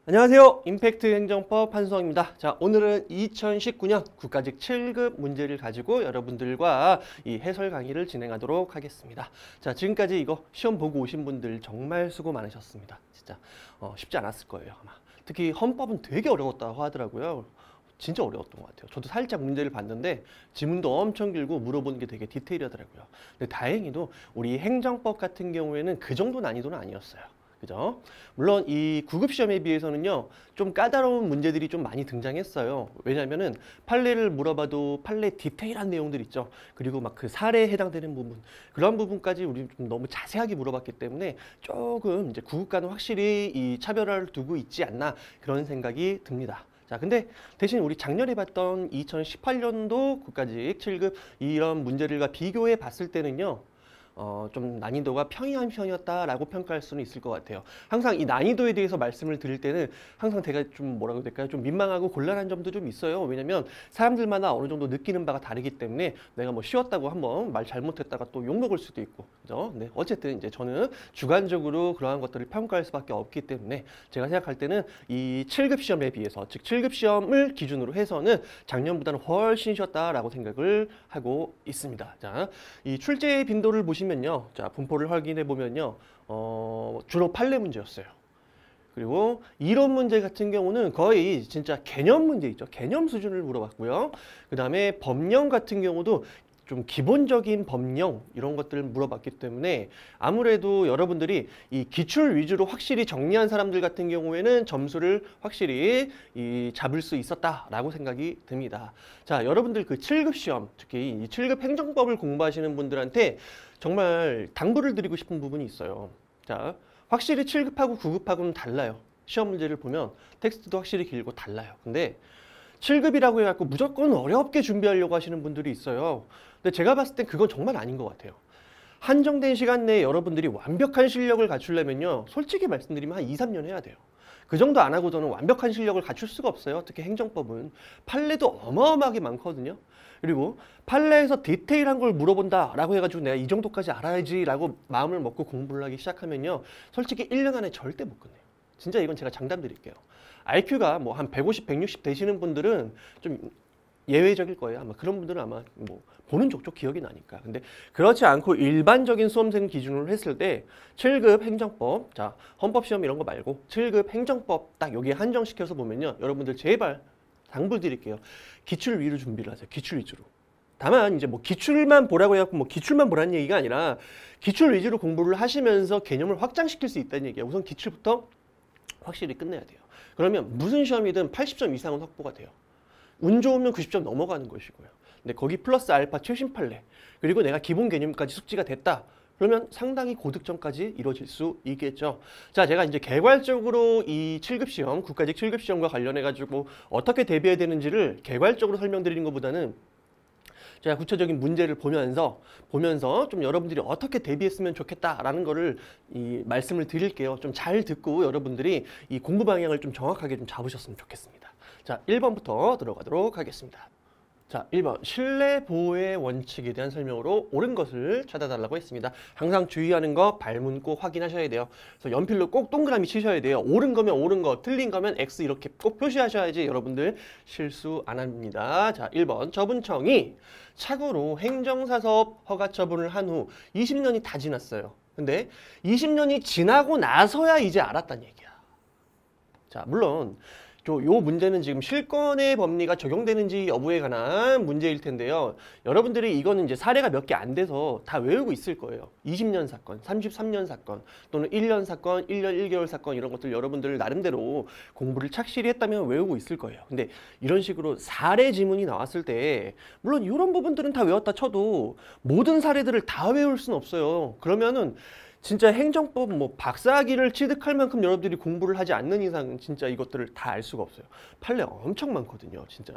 안녕하세요. 임팩트 행정법 한수홍입니다. 자, 오늘은 2019년 국가직 7급 문제를 가지고 여러분들과 이 해설 강의를 진행하도록 하겠습니다. 자, 지금까지 이거 시험 보고 오신 분들 정말 수고 많으셨습니다. 진짜 쉽지 않았을 거예요, 아마. 특히 헌법은 되게 어려웠다고 하더라고요. 진짜 어려웠던 것 같아요. 저도 살짝 문제를 봤는데 지문도 엄청 길고 물어보는 게 되게 디테일하더라고요. 근데 다행히도 우리 행정법 같은 경우에는 그 정도 난이도는 아니었어요. 그죠? 물론 이 구급 시험에 비해서는요, 좀 까다로운 문제들이 좀 많이 등장했어요. 왜냐면은 판례를 물어봐도 판례 디테일한 내용들 있죠. 그리고 막 그 사례에 해당되는 부분, 그런 부분까지 우리 좀 너무 자세하게 물어봤기 때문에 조금 이제 구급과는 확실히 이 차별화를 두고 있지 않나 그런 생각이 듭니다. 자, 근데 대신 우리 작년에 봤던 2018년도 국가직 7급 이런 문제들과 비교해 봤을 때는요, 좀 난이도가 평이한 편이었다라고 평가할 수는 있을 것 같아요. 항상 이 난이도에 대해서 말씀을 드릴 때는 항상 제가 좀 뭐라고 해야 될까요? 좀 민망하고 곤란한 점도 좀 있어요. 왜냐면 사람들마다 어느 정도 느끼는 바가 다르기 때문에 내가 뭐 쉬웠다고 한번 말 잘못했다가 또 욕먹을 수도 있고, 그죠? 네, 어쨌든 이제 저는 주관적으로 그러한 것들을 평가할 수밖에 없기 때문에 제가 생각할 때는 이 7급 시험에 비해서, 즉 7급 시험을 기준으로 해서는 작년보다는 훨씬 쉬웠다라고 생각을 하고 있습니다. 자, 이 출제 빈도를 보시면요. 자, 분포를 확인해 보면요. 주로 판례 문제였어요. 그리고 이론 문제 같은 경우는 거의 진짜 개념 문제 있죠. 개념 수준을 물어봤고요. 그 다음에 법령 같은 경우도 좀 기본적인 법령 이런 것들을 물어봤기 때문에 아무래도 여러분들이 이 기출 위주로 확실히 정리한 사람들 같은 경우에는 점수를 확실히 잡을 수 있었다라고 생각이 듭니다. 자, 여러분들 그 7급 시험, 특히 이 7급 행정법을 공부하시는 분들한테 정말 당부를 드리고 싶은 부분이 있어요. 자, 확실히 7급하고 9급하고는 달라요. 시험 문제를 보면 텍스트도 확실히 길고 달라요. 근데 7급이라고 해갖고 무조건 어렵게 준비하려고 하시는 분들이 있어요. 근데 제가 봤을 땐 그건 정말 아닌 것 같아요. 한정된 시간 내에 여러분들이 완벽한 실력을 갖추려면요, 솔직히 말씀드리면 한 2, 3년 해야 돼요. 그 정도 안 하고서는 완벽한 실력을 갖출 수가 없어요. 특히 행정법은. 판례도 어마어마하게 많거든요. 그리고 판례에서 디테일한 걸 물어본다라고 해가지고 내가 이 정도까지 알아야지라고 마음을 먹고 공부를 하기 시작하면요, 솔직히 1년 안에 절대 못 끝내요. 진짜 이건 제가 장담 드릴게요. IQ가 뭐 한 150, 160 되시는 분들은 좀 예외적일 거예요. 아마 그런 분들은 아마 뭐 보는 족족 기억이 나니까. 근데 그렇지 않고 일반적인 수험생 기준으로 했을 때 7급 행정법, 자, 헌법시험 이런 거 말고 7급 행정법 딱 여기에 한정시켜서 보면요, 여러분들 제발 당부드릴게요. 기출 위로 준비를 하세요. 기출 위주로. 다만 이제 뭐 기출만 보라고 해갖고 뭐 기출만 보라는 얘기가 아니라 기출 위주로 공부를 하시면서 개념을 확장시킬 수 있다는 얘기예요. 우선 기출부터 확실히 끝내야 돼요. 그러면 무슨 시험이든 80점 이상은 확보가 돼요. 운 좋으면 90점 넘어가는 것이고요. 근데 거기 플러스 알파 최신 판례, 그리고 내가 기본 개념까지 숙지가 됐다. 그러면 상당히 고득점까지 이루어질 수 있겠죠. 자, 제가 이제 개괄적으로 이 7급 시험, 국가직 7급 시험과 관련해가지고 어떻게 대비해야 되는지를 개괄적으로 설명드리는 것보다는 제가 구체적인 문제를 보면서 좀 여러분들이 어떻게 대비했으면 좋겠다라는 거를 말씀을 드릴게요. 좀 잘 듣고 여러분들이 이 공부 방향을 좀 정확하게 좀 잡으셨으면 좋겠습니다. 자, 1번부터 들어가도록 하겠습니다. 자, 1번 신뢰 보호의 원칙에 대한 설명으로 옳은 것을 찾아달라고 했습니다. 항상 주의하는 거 발문 꼭 확인하셔야 돼요. 그래서 연필로 꼭 동그라미 치셔야 돼요. 옳은 거면 옳은 거, 틀린 거면 X 이렇게 꼭 표시하셔야지 여러분들 실수 안 합니다. 자, 1번 처분청이 착오로 행정사업 허가 처분을 한 후 20년이 다 지났어요. 근데 20년이 지나고 나서야 이제 알았다는 얘기야. 자, 물론 요 문제는 지금 실권의 법리가 적용되는지 여부에 관한 문제일 텐데요. 여러분들이 이거는 이제 사례가 몇 개 안 돼서 다 외우고 있을 거예요. 20년 사건, 33년 사건, 또는 1년 사건, 1년 1개월 사건 이런 것들 여러분들 나름대로 공부를 착실히 했다면 외우고 있을 거예요. 근데 이런 식으로 사례 지문이 나왔을 때 물론 이런 부분들은 다 외웠다 쳐도 모든 사례들을 다 외울 수는 없어요. 그러면은 진짜 행정법 뭐 박사학위를 취득할 만큼 여러분들이 공부를 하지 않는 이상은 진짜 이것들을 다 알 수가 없어요. 판례 엄청 많거든요. 진짜.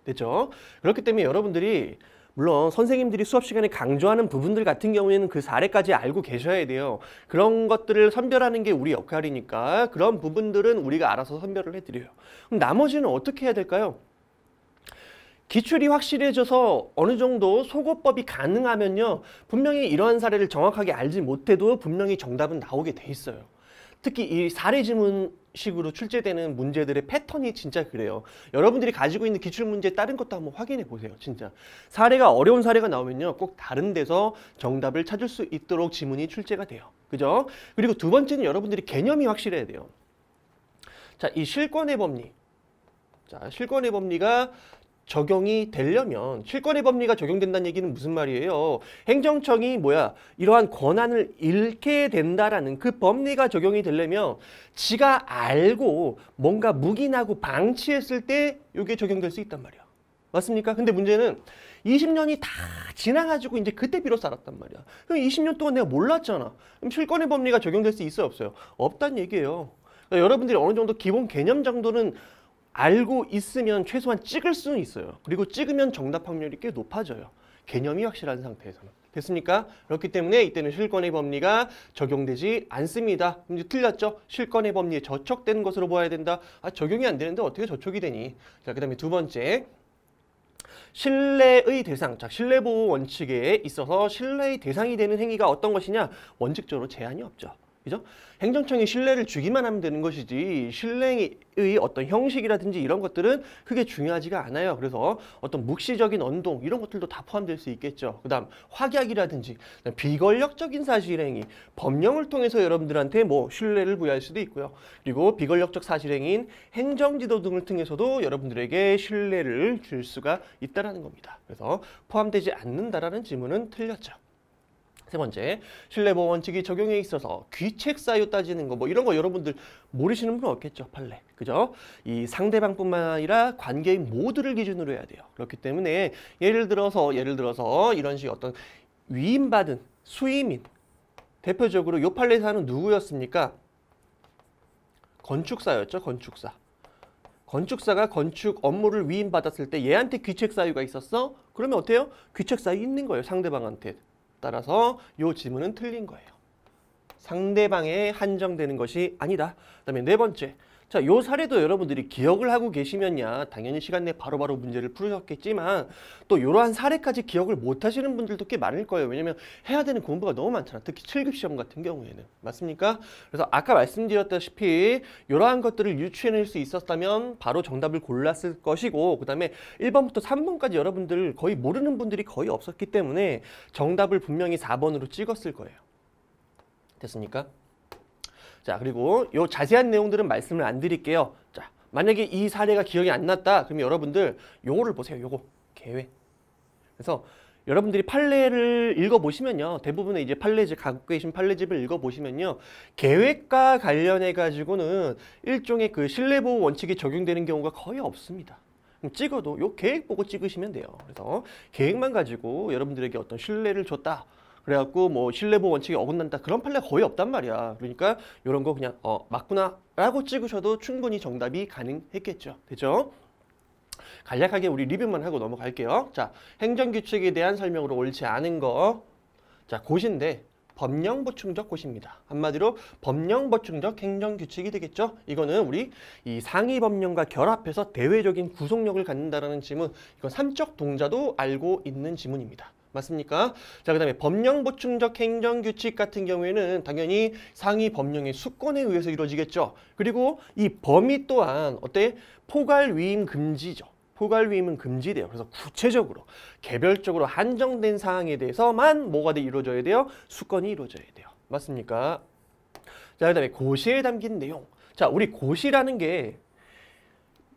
됐죠? 그렇기 때문에 여러분들이 물론 선생님들이 수업 시간에 강조하는 부분들 같은 경우에는 그 사례까지 알고 계셔야 돼요. 그런 것들을 선별하는 게 우리 역할이니까 그런 부분들은 우리가 알아서 선별을 해드려요. 그럼 나머지는 어떻게 해야 될까요? 기출이 확실해져서 어느 정도 소거법이 가능하면요, 분명히 이러한 사례를 정확하게 알지 못해도 분명히 정답은 나오게 돼 있어요. 특히 이 사례 지문식으로 출제되는 문제들의 패턴이 진짜 그래요. 여러분들이 가지고 있는 기출문제 다른 것도 한번 확인해 보세요. 진짜 사례가 어려운 사례가 나오면요 꼭 다른 데서 정답을 찾을 수 있도록 지문이 출제가 돼요. 그죠? 그리고 두 번째는 여러분들이 개념이 확실해야 돼요. 자, 이 실권의 법리. 자, 실권의 법리가 적용이 되려면 실권의 법리가 적용된다는 얘기는 무슨 말이에요? 행정청이 이러한 권한을 잃게 된다라는 그 법리가 적용이 되려면 지가 알고 뭔가 묵인하고 방치했을 때 이게 적용될 수 있단 말이야. 맞습니까? 근데 문제는 20년이 다 지나가지고 이제 그때 비로소 알았단 말이야. 그럼 20년 동안 내가 몰랐잖아. 그럼 실권의 법리가 적용될 수 있어요, 없어요? 없다는 얘기예요. 그러니까 여러분들이 어느 정도 기본 개념 정도는 알고 있으면 최소한 찍을 수는 있어요. 그리고 찍으면 정답 확률이 꽤 높아져요. 개념이 확실한 상태에서는. 됐습니까? 그렇기 때문에 이때는 실권의 법리가 적용되지 않습니다. 이제 틀렸죠? 실권의 법리에 저촉되는 것으로 보아야 된다. 적용이 안 되는데 어떻게 저촉이 되니? 자, 그 다음에 두 번째. 신뢰의 대상. 자, 신뢰보호 원칙에 있어서 신뢰의 대상이 되는 행위가 어떤 것이냐? 원칙적으로 제한이 없죠. 그죠? 행정청이 신뢰를 주기만 하면 되는 것이지 신뢰의 어떤 형식이라든지 이런 것들은 크게 중요하지가 않아요. 그래서 어떤 묵시적인 언동 이런 것들도 다 포함될 수 있겠죠. 그 다음 확약이라든지 비권력적인 사실행위 법령을 통해서 여러분들한테 신뢰를 부여할 수도 있고요. 그리고 비권력적 사실행위인 행정지도 등을 통해서도 여러분들에게 신뢰를 줄 수가 있다는 겁니다. 그래서 포함되지 않는다라는 지문은 틀렸죠. 세 번째, 신뢰보호 원칙이 적용에 있어서 귀책 사유 따지는 거 이런 거 여러분들 모르시는 분은 없겠죠. 판례. 그죠? 이 상대방뿐만 아니라 관계인 모두를 기준으로 해야 돼요. 그렇기 때문에 예를 들어서 이런 식의 어떤 위임받은 수임인 대표적으로 요 판례사는 누구였습니까? 건축사였죠. 건축사. 건축사가 건축 업무를 위임받았을 때 얘한테 귀책 사유가 있었어? 그러면 어때요? 귀책 사유 있는 거예요. 상대방한테. 따라서 이 지문은 틀린 거예요. 상대방에 한정되는 것이 아니다. 그다음에 네 번째. 자, 이 사례도 여러분들이 기억을 하고 계시면야 당연히 시간 내에 바로바로 문제를 풀으셨겠지만 또 이러한 사례까지 기억을 못 하시는 분들도 꽤 많을 거예요. 왜냐면 해야 되는 공부가 너무 많잖아. 특히 7급 시험 같은 경우에는. 맞습니까? 그래서 아까 말씀드렸다시피 이러한 것들을 유추해낼 수 있었다면 바로 정답을 골랐을 것이고 그다음에 1번부터 3번까지 여러분들 거의 모르는 분들이 거의 없었기 때문에 정답을 분명히 4번으로 찍었을 거예요. 됐습니까? 자, 그리고 요 자세한 내용들은 말씀을 안 드릴게요. 자, 만약에 이 사례가 기억이 안 났다. 그러면 여러분들 요거를 보세요. 요거. 계획. 그래서 여러분들이 판례를 읽어보시면요. 대부분의 이제 판례집, 갖고 계신 판례집을 읽어보시면요. 계획과 관련해 가지고는 일종의 그 신뢰보호 원칙이 적용되는 경우가 거의 없습니다. 그럼 찍어도 요 계획 보고 찍으시면 돼요. 그래서 계획만 가지고 여러분들에게 어떤 신뢰를 줬다. 그래갖고 신뢰보호 원칙이 어긋난다 그런 판례가 거의 없단 말이야. 그러니까 이런 거 그냥 맞구나 라고 찍으셔도 충분히 정답이 가능했겠죠. 됐죠? 간략하게 우리 리뷰만 하고 넘어갈게요. 자, 행정규칙에 대한 설명으로 옳지 않은 거. 자, 고시인데 법령보충적 고시입니다. 한마디로 법령보충적 행정규칙이 되겠죠. 이거는 우리 이 상위법령과 결합해서 대외적인 구속력을 갖는다라는 지문. 이건 삼적 동자도 알고 있는 지문입니다. 맞습니까? 자, 그 다음에 법령보충적 행정규칙 같은 경우에는 당연히 상위 법령의 수권에 의해서 이루어지겠죠. 그리고 이 범위 또한 포괄위임 금지죠. 포괄위임은 금지돼요. 그래서 구체적으로 개별적으로 한정된 사항에 대해서만 뭐가 이루어져야 돼요? 수권이 이루어져야 돼요. 맞습니까? 자, 그 다음에 고시에 담긴 내용. 자, 우리 고시라는 게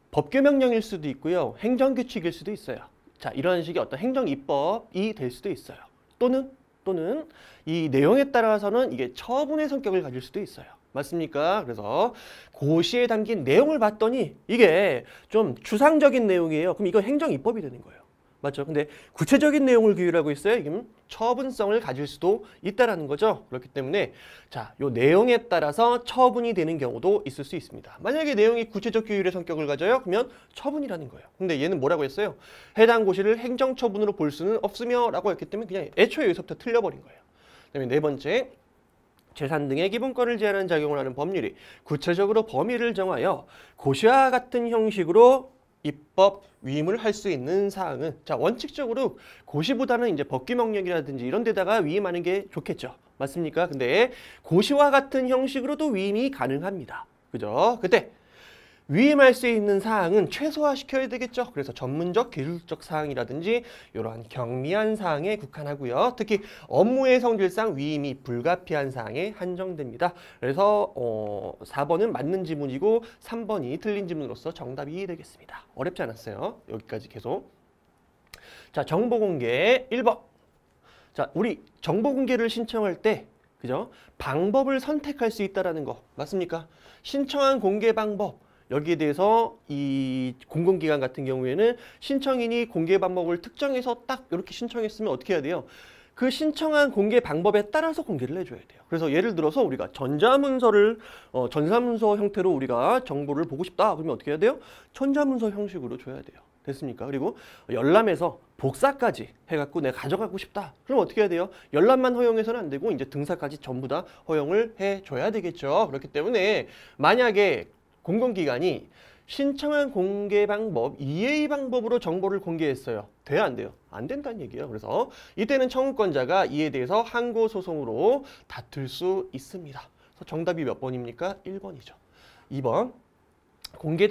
법규명령일 수도 있고요. 행정규칙일 수도 있어요. 자, 이런 식의 어떤 행정입법이 될 수도 있어요. 또는 이 내용에 따라서는 이게 처분의 성격을 가질 수도 있어요. 맞습니까? 그래서 고시에 담긴 내용을 봤더니 이게 좀 추상적인 내용이에요. 그럼 이거 행정입법이 되는 거예요. 맞죠? 근데 구체적인 내용을 규율하고 있어요. 이게 처분성을 가질 수도 있다라는 거죠. 그렇기 때문에 자, 요 내용에 따라서 처분이 되는 경우도 있을 수 있습니다. 만약에 내용이 구체적 규율의 성격을 가져요. 그러면 처분이라는 거예요. 근데 얘는 뭐라고 했어요? 해당 고시를 행정처분으로 볼 수는 없으며 라고 했기 때문에 그냥 애초에 여기서부터 틀려버린 거예요. 그다음에 네 번째. 재산 등의 기본권을 제한하는 작용을 하는 법률이 구체적으로 범위를 정하여 고시와 같은 형식으로 입법 위임을 할 수 있는 사항은 자, 원칙적으로 고시보다는 이제 법규명령이라든지 이런 데다가 위임하는 게 좋겠죠. 맞습니까? 근데 고시와 같은 형식으로도 위임이 가능합니다. 그죠? 그때 위임할 수 있는 사항은 최소화시켜야 되겠죠. 그래서 전문적, 기술적 사항이라든지 이러한 경미한 사항에 국한하고요. 특히 업무의 성질상 위임이 불가피한 사항에 한정됩니다. 그래서 4번은 맞는 지문이고 3번이 틀린 지문으로서 정답이 되겠습니다. 어렵지 않았어요. 여기까지 계속. 자, 정보공개 1번. 자, 우리 정보공개를 신청할 때 그죠? 방법을 선택할 수 있다라는 거 맞습니까? 신청한 공개 방법 여기에 대해서 이 공공기관 같은 경우에는 신청인이 공개 방법을 특정해서 딱 이렇게 신청했으면 어떻게 해야 돼요? 그 신청한 공개 방법에 따라서 공개를 해줘야 돼요. 그래서 예를 들어서 우리가 전자문서를 전자문서 형태로 우리가 정보를 보고 싶다. 그러면 어떻게 해야 돼요? 전자문서 형식으로 줘야 돼요. 됐습니까? 그리고 열람해서 복사까지 해갖고 내가 가져가고 싶다. 그럼 어떻게 해야 돼요? 열람만 허용해서는 안 되고 이제 등사까지 전부 다 허용을 해줘야 되겠죠. 그렇기 때문에 만약에 공공기관이 신청한 공개 방법, EA 방법으로 정보를 공개했어요. 돼요, 안 돼요? 안 된다는 얘기예요. 그래서 이때는 청구권자가 이에 대해서 항고소송으로 다툴 수 있습니다. 그래서 정답이 몇 번입니까? 1번이죠. 2번. 공개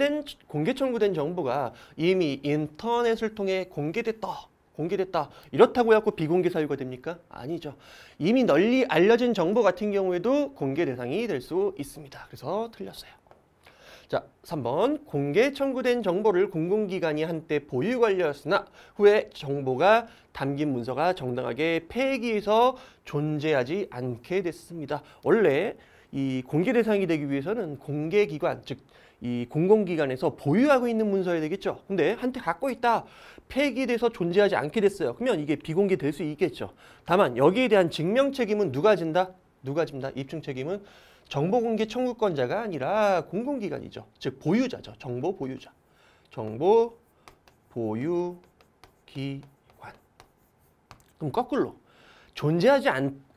청구된 정보가 이미 인터넷을 통해 공개됐다. 이렇다고 해서 비공개 사유가 됩니까? 아니죠. 이미 널리 알려진 정보 같은 경우에도 공개 대상이 될 수 있습니다. 그래서 틀렸어요. 자, 3번. 공개 청구된 정보를 공공기관이 한때 보유 관리하였으나 후에 정보가 담긴 문서가 정당하게 폐기해서 존재하지 않게 됐습니다. 원래 이 공개 대상이 되기 위해서는 공개기관, 즉 이 공공기관에서 보유하고 있는 문서여야 되겠죠. 근데 한때 갖고 있다. 폐기돼서 존재하지 않게 됐어요. 그러면 이게 비공개될 수 있겠죠. 다만 여기에 대한 증명 책임은 누가 진다? 입증 책임은 정보공개 청구권자가 아니라 공공기관이죠. 즉 보유자죠. 정보 보유자. 정보 보유 기관. 그럼 거꾸로 존재하지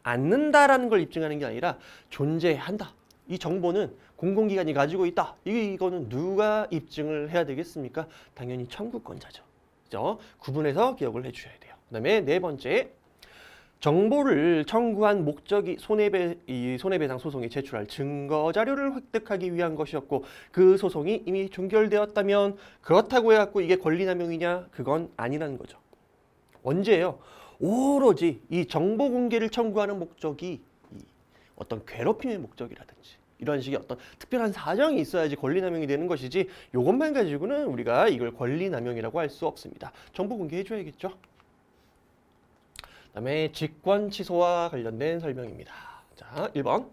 않는다라는 걸 입증하는 게 아니라 존재한다. 이 정보는 공공기관이 가지고 있다. 이거는 누가 입증을 해야 되겠습니까? 당연히 청구권자죠. 그죠? 구분해서 기억을 해주셔야 돼요. 그 다음에 네 번째. 정보를 청구한 목적이 손해배상 소송에 제출할 증거 자료를 획득하기 위한 것이었고 그 소송이 이미 종결되었다면 그렇다고 해갖고 이게 권리남용이냐? 그건 아니라는 거죠. 언제예요? 오로지 이 정보 공개를 청구하는 목적이 어떤 괴롭힘의 목적이라든지 이런 식의 어떤 특별한 사정이 있어야지 권리남용이 되는 것이지 이것만 가지고는 우리가 이걸 권리남용이라고 할 수 없습니다. 정보 공개해줘야겠죠. 그다음에 직권 취소와 관련된 설명입니다. 자, 1번.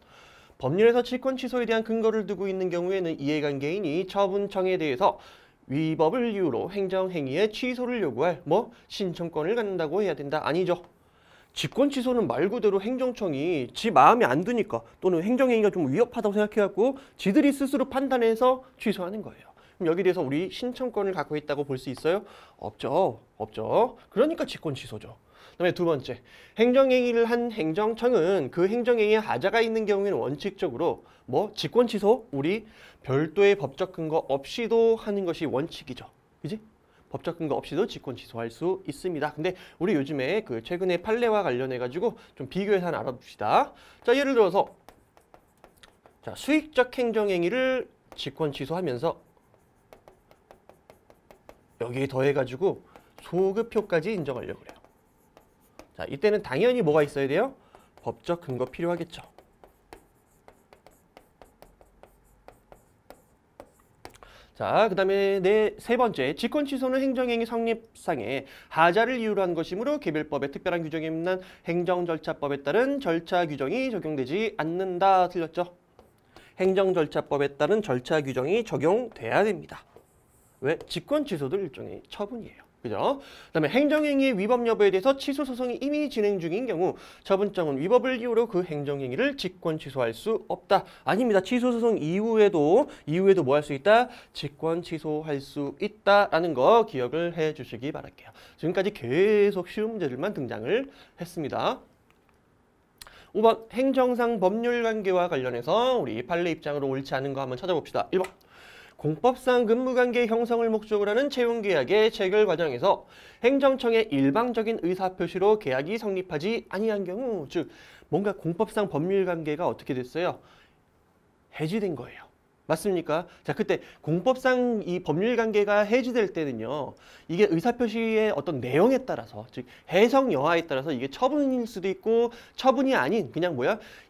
법률에서 직권 취소에 대한 근거를 두고 있는 경우에는 이해관계인이 처분청에 대해서 위법을 이유로 행정행위의 취소를 요구할 신청권을 갖는다고 해야 된다. 아니죠. 직권 취소는 말 그대로 행정청이 지 마음에 안 드니까 또는 행정행위가 좀 위협하다고 생각해갖고 지들이 스스로 판단해서 취소하는 거예요. 그럼 여기에 대해서 우리 신청권을 갖고 있다고 볼 수 있어요? 없죠. 그러니까 직권 취소죠. 그다음에 두 번째, 행정행위를 한 행정청은 그 행정행위에 하자가 있는 경우에는 원칙적으로 직권 취소, 우리 별도의 법적 근거 없이도 하는 것이 원칙이죠. 그지? 법적 근거 없이도 직권 취소할 수 있습니다. 근데 우리 요즘에 그 최근에 판례와 관련해 가지고 좀 비교해서 하나 알아봅시다. 자, 예를 들어서 자, 수익적 행정행위를 직권 취소하면서 여기에 더해 가지고 소급효까지 인정하려고 그래요. 자, 이때는 당연히 뭐가 있어야 돼요? 법적 근거 필요하겠죠. 자, 그 다음에 세 번째, 직권 취소는 행정행위 성립상의 하자를 이유로 한 것이므로 개별법의 특별한 규정에 있는 행정절차법에 따른 절차 규정이 적용되지 않는다. 틀렸죠? 행정절차법에 따른 절차 규정이 적용돼야 됩니다. 왜? 직권 취소도 일종의 처분이에요. 그죠? 그다음에 행정행위의 위법 여부에 대해서 취소 소송이 이미 진행 중인 경우 처분청은 위법을 이유로 그 행정행위를 직권 취소할 수 없다. 아닙니다. 취소 소송 이후에도 뭐 할 수 있다? 직권 취소할 수 있다라는 거 기억을 해 주시기 바랄게요. 지금까지 계속 쉬운 문제들만 등장을 했습니다. 5번 행정상 법률 관계와 관련해서 우리 판례 입장으로 옳지 않은 거 한번 찾아봅시다. 1번 공법상 근무관계 형성을 목적으로 하는 채용계약의 체결 과정에서 행정청의 일방적인 의사표시로 계약이 성립하지 아니한 경우, 즉 뭔가 공법상 법률관계가 어떻게 됐어요? 해지된 거예요. 맞습니까? 자, 그때 공법상 이 법률관계가 해지될 때는요, 이게 의사표시의 어떤 내용에 따라서, 즉 해석 여하에 따라서 이게 처분일 수도 있고 처분이 아닌 그냥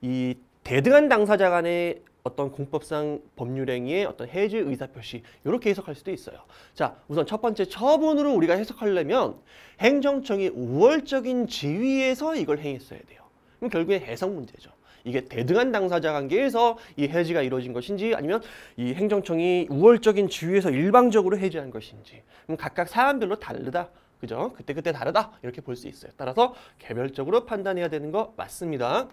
이 대등한 당사자 간의 어떤 공법상 법률행위의 어떤 해지 의사표시, 이렇게 해석할 수도 있어요. 자, 우선 첫 번째 처분으로 우리가 해석하려면 행정청이 우월적인 지위에서 이걸 행했어야 돼요. 그럼 결국에 해석 문제죠. 이게 대등한 당사자 관계에서 이 해지가 이루어진 것인지, 아니면 이 행정청이 우월적인 지위에서 일방적으로 해지한 것인지, 그럼 각각 사안별로 다르다. 그죠? 그때 다르다. 이렇게 볼 수 있어요. 따라서 개별적으로 판단해야 되는 거 맞습니다.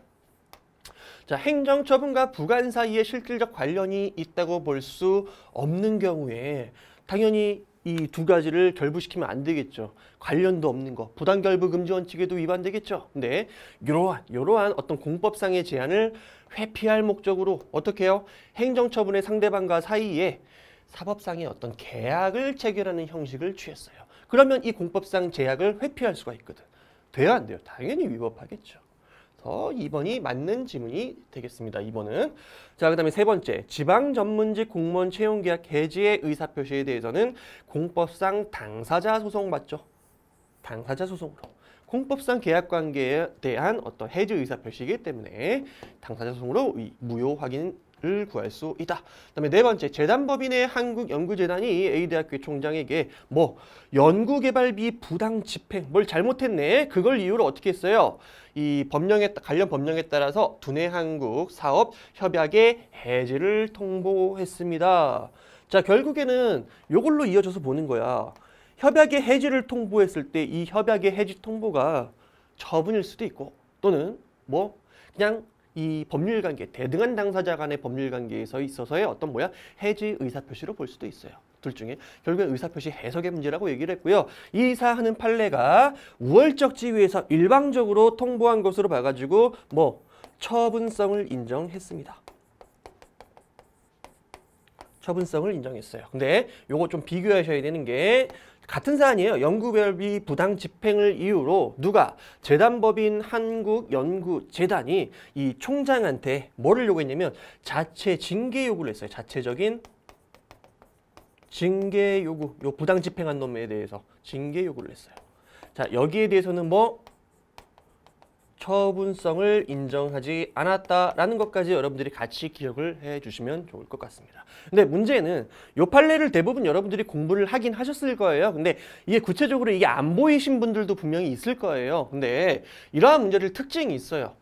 자, 행정처분과 부관 사이에 실질적 관련이 있다고 볼 수 없는 경우에 당연히 이 두 가지를 결부시키면 안 되겠죠. 관련도 없는 거, 부당결부 금지 원칙에도 위반되겠죠. 근데 이러한 어떤 공법상의 제한을 회피할 목적으로 어떻게 해요? 행정처분의 상대방과 사이에 사법상의 어떤 계약을 체결하는 형식을 취했어요. 그러면 이 공법상 제약을 회피할 수가 있거든. 돼야 안 돼요? 당연히 위법하겠죠. 2번이 맞는 지문이 되겠습니다. 2번은. 자, 그 다음에 세 번째, 지방전문직 공무원 채용계약 해지의 의사표시에 대해서는 공법상 당사자 소송 맞죠? 당사자 소송으로. 공법상 계약관계에 대한 어떤 해지 의사표시이기 때문에 당사자 소송으로 무효 확인을 구할 수 있다. 그 다음에 네 번째, 재단법인의 한국연구재단이 A대학교 총장에게 연구개발비 부당 집행, 뭘 잘못했네. 그걸 이유로 어떻게 했어요? 이 관련 법령에 따라서 두뇌한국 사업 협약의 해지를 통보했습니다. 자, 결국에는 이걸로 이어져서 보는 거야. 협약의 해지를 통보했을 때 이 협약의 해지 통보가 처분일 수도 있고, 또는 그냥 이 법률관계, 대등한 당사자 간의 법률관계에서 있어서의 어떤 해지 의사표시로 볼 수도 있어요. 둘 중에 결국엔 의사표시 해석의 문제라고 얘기를 했고요. 이사하는 판례가 우월적 지위에서 일방적으로 통보한 것으로 봐가지고 처분성을 인정했습니다. 처분성을 인정했어요. 근데 요거 좀 비교하셔야 되는 게 같은 사안이에요. 연구별비 부당 집행을 이유로 누가 재단법인 한국연구재단이 이 총장한테 뭐를 요구했냐면 자체 징계 요구를 했어요. 자체적인 징계 요구, 요 부당 집행한 놈에 대해서 징계 요구를 했어요. 자, 여기에 대해서는 처분성을 인정하지 않았다라는 것까지 여러분들이 같이 기억을 해주시면 좋을 것 같습니다. 근데 문제는 요 판례를 대부분 여러분들이 공부를 하긴 하셨을 거예요. 근데 이게 구체적으로 이게 안 보이신 분들도 분명히 있을 거예요. 근데 이러한 문제들 특징이 있어요.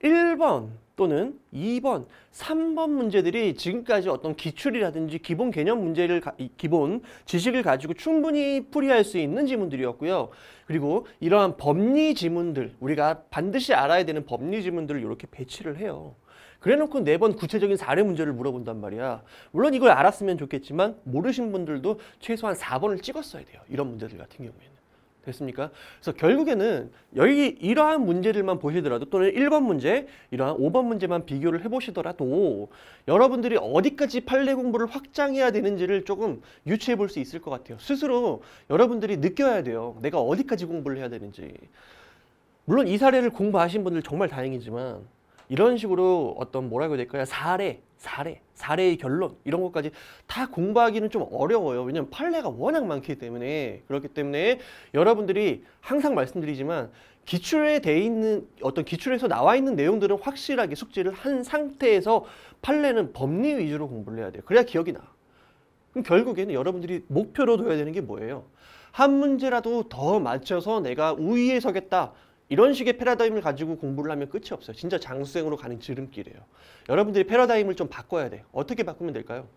1번 또는 2번, 3번 문제들이 지금까지 어떤 기출이라든지 기본 개념 문제를, 기본 지식을 가지고 충분히 풀이할 수 있는 지문들이었고요. 그리고 이러한 법리 지문들, 우리가 반드시 알아야 되는 법리 지문들을 이렇게 배치를 해요. 그래놓고 4번 구체적인 사례 문제를 물어본단 말이야. 물론 이걸 알았으면 좋겠지만 모르신 분들도 최소한 4번을 찍었어야 돼요. 이런 문제들 같은 경우에는. 됐습니까? 그래서 결국에는 이러한 문제들만 보시더라도, 또는 1번 문제, 이러한 5번 문제만 비교를 해보시더라도 여러분들이 어디까지 판례 공부를 확장해야 되는지를 조금 유추해 볼 수 있을 것 같아요. 스스로 여러분들이 느껴야 돼요. 내가 어디까지 공부를 해야 되는지. 물론 이 사례를 공부하신 분들 정말 다행이지만 이런 식으로 어떤 뭐라고 해야 될까요? 사례의 결론 이런 것까지 다 공부하기는 좀 어려워요. 왜냐면 판례가 워낙 많기 때문에. 그렇기 때문에 여러분들이 항상 말씀드리지만 기출에 돼 있는 어떤 기출에서 나와 있는 내용들은 확실하게 숙지를 한 상태에서 판례는 법리 위주로 공부를 해야 돼요. 그래야 기억이 나. 그럼 결국에는 여러분들이 목표로 둬야 되는 게 뭐예요? 한 문제라도 더 맞춰서 내가 우위에 서겠다. 이런 식의 패러다임을 가지고 공부를 하면 끝이 없어요. 진짜 장수생으로 가는 지름길이에요. 여러분들이 패러다임을 좀 바꿔야 돼요. 어떻게 바꾸면 될까요?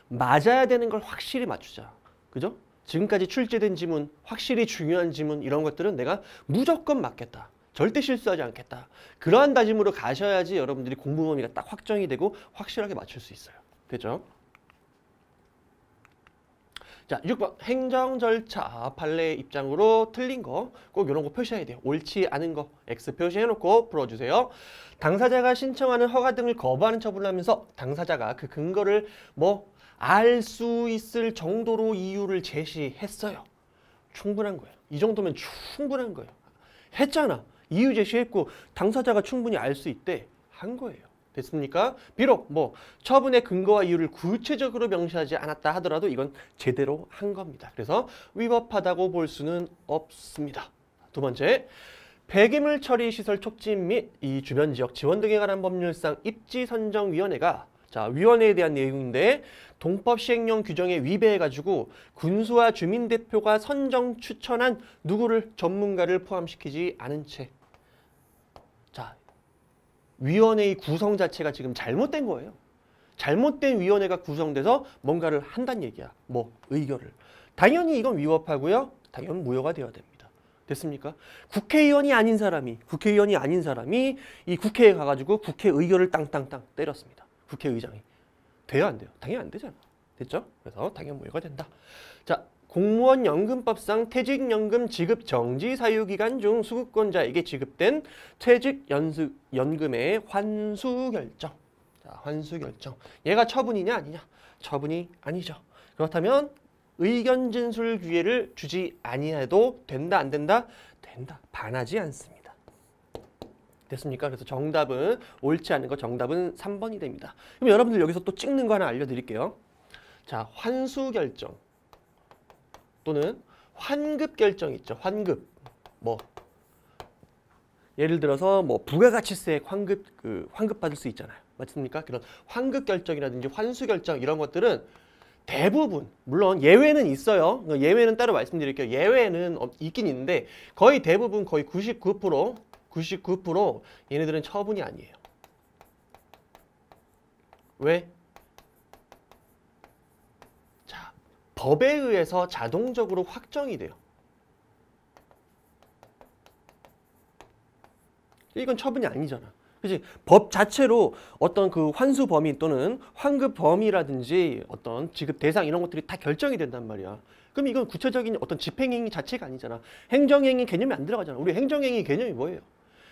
맞아야 되는 걸 확실히 맞추자. 그죠? 지금까지 출제된 지문, 확실히 중요한 지문 이런 것들은 내가 무조건 맞겠다. 절대 실수하지 않겠다. 그러한 다짐으로 가셔야지 여러분들이 공부 범위가 딱 확정이 되고 확실하게 맞출 수 있어요. 됐죠? 자, 6번 행정 절차 판례 입장으로 틀린 거 꼭 이런 거 표시해야 돼요. 옳지 않은 거 X 표시해놓고 풀어주세요. 당사자가 신청하는 허가 등을 거부하는 처분을 하면서 당사자가 그 근거를 뭐 알 수 있을 정도로 이유를 제시했어요. 충분한 거예요. 이 정도면 충분한 거예요. 했잖아. 이유 제시했고 당사자가 충분히 알 수 있대. 한 거예요. 됐습니까? 비록 뭐 처분의 근거와 이유를 구체적으로 명시하지 않았다 하더라도 이건 제대로 한 겁니다. 그래서 위법하다고 볼 수는 없습니다. 두 번째, 폐기물 처리 시설 촉진 및 이 주변 지역 지원 등에 관한 법률상 입지선정위원회가 자, 위원회에 대한 내용인데 동법 시행령 규정에 위배해가지고 군수와 주민대표가 선정 추천한 누구를 전문가를 포함시키지 않은 채 자, 위원회의 구성 자체가 지금 잘못된 거예요. 잘못된 위원회가 구성돼서 뭔가를 한다는 얘기야. 뭐 의결을. 당연히 이건 위법하고요. 당연히 무효가 되어야 됩니다. 됐습니까? 국회의원이 아닌 사람이 이 국회에 가가지고 국회 의결을 땅땅땅 때렸습니다. 국회의장이. 돼요, 안 돼요? 당연히 안 되잖아. 됐죠? 그래서 당연 무효가 된다. 자, 공무원 연금법상 퇴직연금 지급 정지 사유 기간 중 수급권자에게 지급된 퇴직연금의 환수 결정. 자, 환수 결정. 얘가 처분이냐 아니냐? 처분이 아니죠. 그렇다면 의견 진술 기회를 주지 아니해도 된다 안 된다? 된다. 반하지 않습니다. 됐습니까? 그래서 정답은 옳지 않은 거 정답은 3번이 됩니다. 그럼 여러분들 여기서 또 찍는 거 하나 알려드릴게요. 자, 환수 결정 또는 환급 결정 있죠. 환급 뭐 예를 들어서 뭐 부가가치세 환급 받을 수 있잖아요. 맞습니까? 그런 환급 결정이라든지 환수 결정 이런 것들은 대부분 물론 예외는 있어요. 예외는 따로 말씀드릴게요. 예외는 있긴 있는데 거의 대부분 거의 99% 얘네들은 처분이 아니에요. 왜? 자, 법에 의해서 자동적으로 확정이 돼요. 이건 처분이 아니잖아. 그치? 법 자체로 어떤 그 환수 범위 또는 환급 범위라든지 어떤 지급 대상 이런 것들이 다 결정이 된단 말이야. 그럼 이건 구체적인 어떤 집행행위 자체가 아니잖아. 행정행위 개념이 안 들어가잖아. 우리 행정행위 개념이 뭐예요?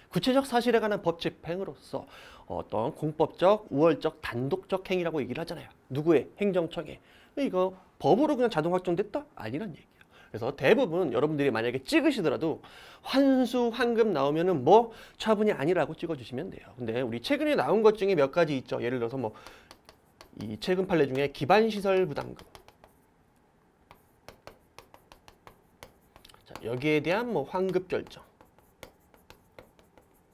구체적 사실에 관한 법 집행으로서 어떤 공법적, 우월적, 단독적 행위라고 얘기를 하잖아요. 누구의? 행정청의. 이거 법으로 그냥 자동 확정됐다? 아니란 얘기예요. 그래서 대부분 여러분들이 만약에 찍으시더라도 환수, 환급 나오면은 뭐 처분이 아니라고 찍어주시면 돼요. 근데 우리 최근에 나온 것 중에 몇 가지 있죠. 예를 들어서 뭐 이 최근 판례 중에 기반시설 부담금. 자, 여기에 대한 뭐 환급 결정.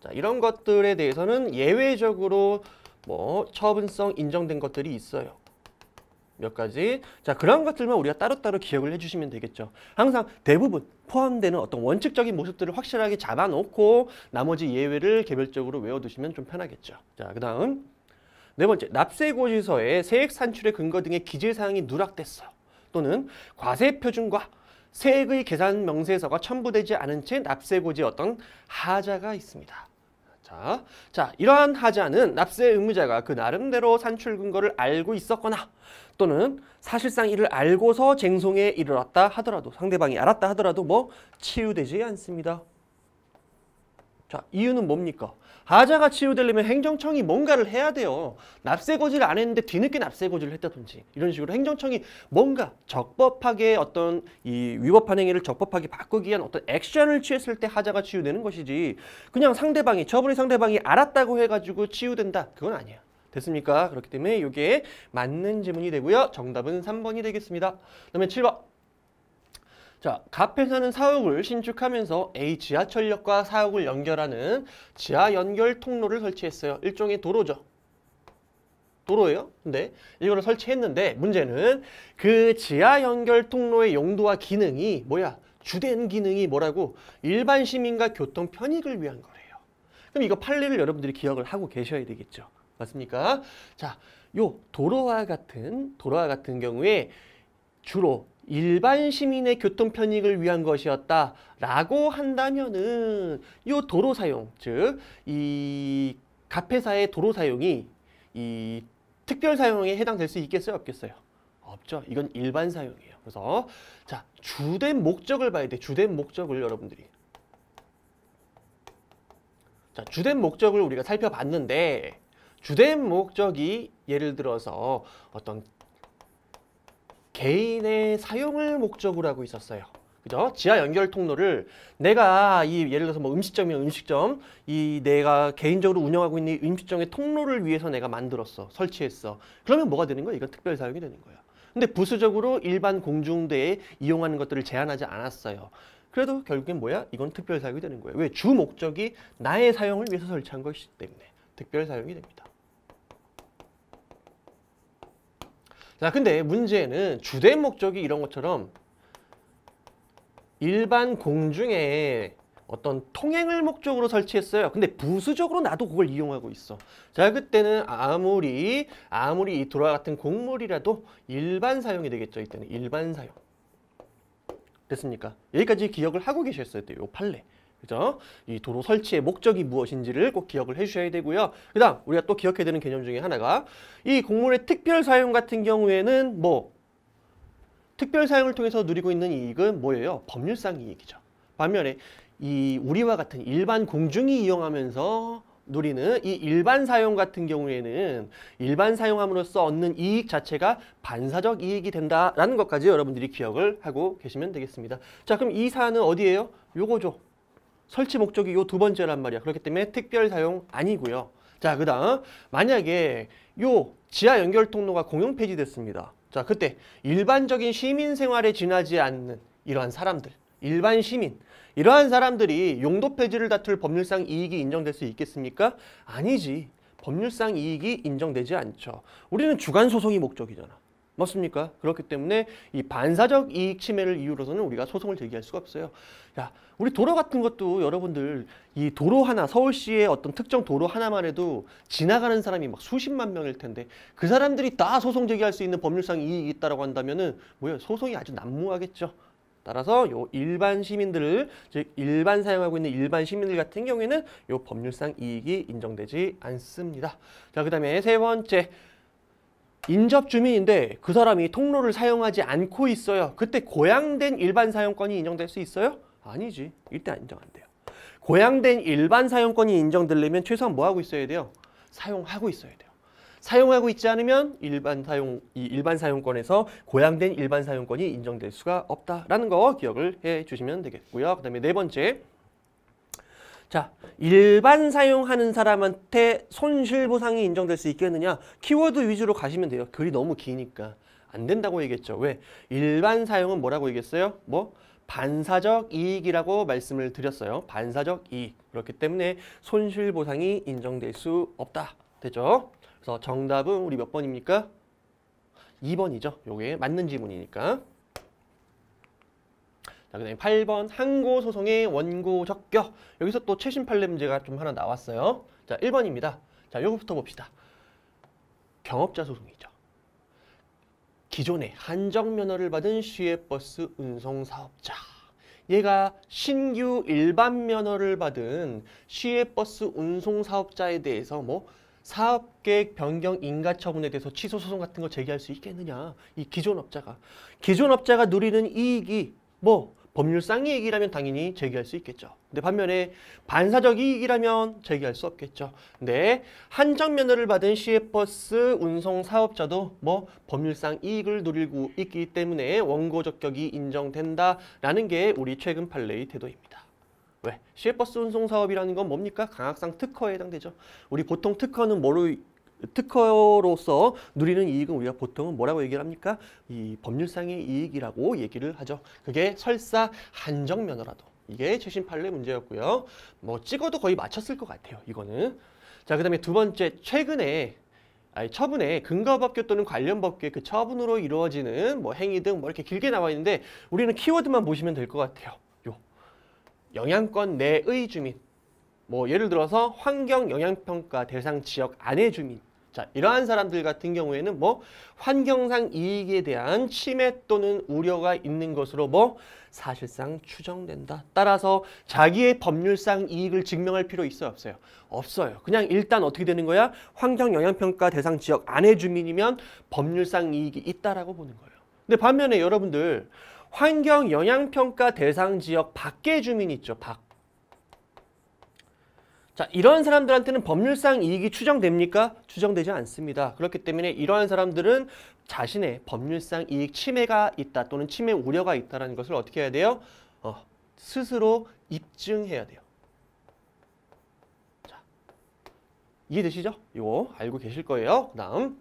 자, 이런 것들에 대해서는 예외적으로 뭐 처분성 인정된 것들이 있어요. 몇 가지. 자, 그런 것들만 우리가 따로따로 기억을 해주시면 되겠죠. 항상 대부분 포함되는 어떤 원칙적인 모습들을 확실하게 잡아놓고 나머지 예외를 개별적으로 외워두시면 좀 편하겠죠. 자, 그 다음 네 번째, 납세고지서에 세액 산출의 근거 등의 기재사항이 누락됐어. 또는 과세표준과 세액의 계산 명세서가 첨부되지 않은 채 납세고지에 어떤 하자가 있습니다. 자, 이러한 하자는 납세 의무자가 그 나름대로 산출 근거를 알고 있었거나 또는 사실상 이를 알고서 쟁송에 이르렀다 하더라도 상대방이 알았다 하더라도 뭐 치유되지 않습니다. 자, 이유는 뭡니까? 하자가 치유되려면 행정청이 뭔가를 해야 돼요. 납세고지를 안 했는데 뒤늦게 납세고지를 했다든지 이런 식으로 행정청이 뭔가 적법하게 어떤 이 위법한 행위를 적법하게 바꾸기 위한 어떤 액션을 취했을 때 하자가 치유되는 것이지 그냥 처분의 상대방이 알았다고 해가지고 치유된다. 그건 아니야. 됐습니까? 그렇기 때문에 이게 맞는 지문이 되고요. 정답은 3번이 되겠습니다. 그다음에 7번. 자, 갑회사는 사옥을 신축하면서 A 지하철역과 사옥을 연결하는 지하 연결 통로를 설치했어요. 일종의 도로죠. 도로예요. 근데 이거를 설치했는데 문제는 그 지하 연결 통로의 용도와 기능이 뭐야? 주된 기능이 뭐라고? 일반 시민과 교통 편익을 위한 거래요. 그럼 이거 판례를 여러분들이 기억을 하고 계셔야 되겠죠. 맞습니까? 자, 요 도로와 같은 경우에 주로 일반 시민의 교통 편익을 위한 것이었다라고 한다면은 이 도로 사용, 즉 이 갑회사의 도로 사용이 이 특별 사용에 해당될 수 있겠어요, 없겠어요? 없죠. 이건 일반 사용이에요. 그래서 자, 주된 목적을 봐야 돼. 주된 목적을 여러분들이. 자, 주된 목적을 우리가 살펴봤는데 주된 목적이 예를 들어서 어떤 개인의 사용을 목적으로 하고 있었어요. 그죠? 지하 연결 통로를 내가 예를 들어서 뭐 음식점이면 음식점, 내가 개인적으로 운영하고 있는 음식점의 통로를 위해서 내가 만들었어. 설치했어. 그러면 뭐가 되는 거야? 이건 특별 사용이 되는 거야. 근데 부수적으로 일반 공중대에 이용하는 것들을 제한하지 않았어요. 그래도 결국엔 뭐야? 이건 특별 사용이 되는 거예요. 왜? 주 목적이 나의 사용을 위해서 설치한 것이기 때문에 특별 사용이 됩니다. 자, 근데 문제는 주된 목적이 이런 것처럼 일반 공중에 어떤 통행을 목적으로 설치했어요. 근데 부수적으로 나도 그걸 이용하고 있어. 자, 그때는 아무리 이 도로와 같은 곡물이라도 일반 사용이 되겠죠. 이때는 일반 사용. 됐습니까? 여기까지 기억을 하고 계셨어야 돼요. 요 판례. 그죠? 이 도로 설치의 목적이 무엇인지를 꼭 기억을 해주셔야 되고요. 그 다음 우리가 또 기억해야 되는 개념 중에 하나가 이 곡물의 특별 사용 같은 경우에는 뭐 특별 사용을 통해서 누리고 있는 이익은 뭐예요? 법률상 이익이죠. 반면에 이 우리와 같은 일반 공중이 이용하면서 누리는 이 일반 사용 같은 경우에는 일반 사용함으로써 얻는 이익 자체가 반사적 이익이 된다라는 것까지 여러분들이 기억을 하고 계시면 되겠습니다. 자, 그럼 이 사안은 어디예요? 요거죠. 설치 목적이 요 두 번째란 말이야. 그렇기 때문에 특별 사용 아니고요. 자, 그 다음 만약에 요 지하 연결 통로가 공용 폐지됐습니다. 자, 그때 일반적인 시민 생활에 지나지 않는 이러한 사람들, 일반 시민, 이러한 사람들이 용도 폐지를 다툴 법률상 이익이 인정될 수 있겠습니까? 아니지. 법률상 이익이 인정되지 않죠. 우리는 주관 소송이 목적이잖아. 맞습니까? 그렇기 때문에 이 반사적 이익 침해를 이유로서는 우리가 소송을 제기할 수가 없어요. 야, 우리 도로 같은 것도 여러분들 이 도로 하나, 서울시의 어떤 특정 도로 하나만 해도 지나가는 사람이 막 수십만 명일 텐데 그 사람들이 다 소송 제기할 수 있는 법률상 이익이 있다라고 한다면은 뭐예요? 소송이 아주 난무하겠죠. 따라서 요 일반 시민들을, 즉 일반 사용하고 있는 일반 시민들 같은 경우에는 요 법률상 이익이 인정되지 않습니다. 자, 그다음에 세 번째. 인접 주민인데 그 사람이 통로를 사용하지 않고 있어요. 그때 고양된 일반 사용권이 인정될 수 있어요? 아니지. 이때 안 인정 안 돼요. 고양된 일반 사용권이 인정되려면 최소한 뭐 하고 있어야 돼요? 사용하고 있어야 돼요. 사용하고 있지 않으면 일반 사용권에서 고양된 일반 사용권이 인정될 수가 없다라는 거 기억을 해 주시면 되겠고요. 그다음에 네 번째. 자, 일반 사용하는 사람한테 손실보상이 인정될 수 있겠느냐? 키워드 위주로 가시면 돼요. 글이 너무 기니까. 안 된다고 얘기했죠. 왜? 일반 사용은 뭐라고 얘기했어요? 뭐? 반사적 이익이라고 말씀을 드렸어요. 반사적 이익. 그렇기 때문에 손실보상이 인정될 수 없다. 되죠? 그래서 정답은 우리 몇 번입니까? 2번이죠. 요게 맞는 지문이니까. 자, 그 다음에 8번 항고소송의 원고 적격. 여기서 또 최신 판례 문제가 좀 하나 나왔어요. 자, 1번입니다. 자, 요거부터 봅시다. 경업자 소송이죠. 기존에 한정면허를 받은 시외버스 운송사업자. 얘가 신규 일반 면허를 받은 시외버스 운송사업자에 대해서 뭐 사업계획 변경 인가처분에 대해서 취소소송 같은 거 제기할 수 있겠느냐. 이 기존 업자가 누리는 이익이 뭐 법률상 이익이라면 당연히 제기할 수 있겠죠. 근데 반면에 반사적 이익이라면 제기할 수 없겠죠. 근데 한정면허를 받은 시외버스 운송 사업자도 뭐 법률상 이익을 누리고 있기 때문에 원고 적격이 인정된다라는 게 우리 최근 판례의 태도입니다. 왜? 시외버스 운송 사업이라는 건 뭡니까? 강학상 특허에 해당되죠. 우리 보통 특허로서 누리는 이익은 우리가 보통은 뭐라고 얘기를 합니까? 이 법률상의 이익이라고 얘기를 하죠. 그게 설사 한정면허라도. 이게 최신 판례 문제였고요. 뭐 찍어도 거의 맞췄을 것 같아요. 이거는. 자, 그 다음에 두 번째, 최근에 처분에 근거법규 또는 관련 법규의 그 처분으로 이루어지는 뭐 행위 등 뭐 이렇게 길게 나와 있는데 우리는 키워드만 보시면 될 것 같아요. 요 영향권 내의 주민. 뭐 예를 들어서 환경영향평가 대상 지역 안의 주민. 자, 이러한 사람들 같은 경우에는 뭐 환경상 이익에 대한 침해 또는 우려가 있는 것으로 뭐 사실상 추정된다. 따라서 자기의 법률상 이익을 증명할 필요 있어요, 없어요? 없어요. 그냥 일단 어떻게 되는 거야? 환경영향평가 대상 지역 안의 주민이면 법률상 이익이 있다라고 보는 거예요. 근데 반면에 여러분들 환경영향평가 대상 지역 밖의 주민 있죠, 밖. 자, 이런 사람들한테는 법률상 이익이 추정됩니까? 추정되지 않습니다. 그렇기 때문에 이러한 사람들은 자신의 법률상 이익 침해가 있다 또는 침해 우려가 있다는 것을 어떻게 해야 돼요? 스스로 입증해야 돼요. 자, 이해되시죠? 이거 알고 계실 거예요. 그다음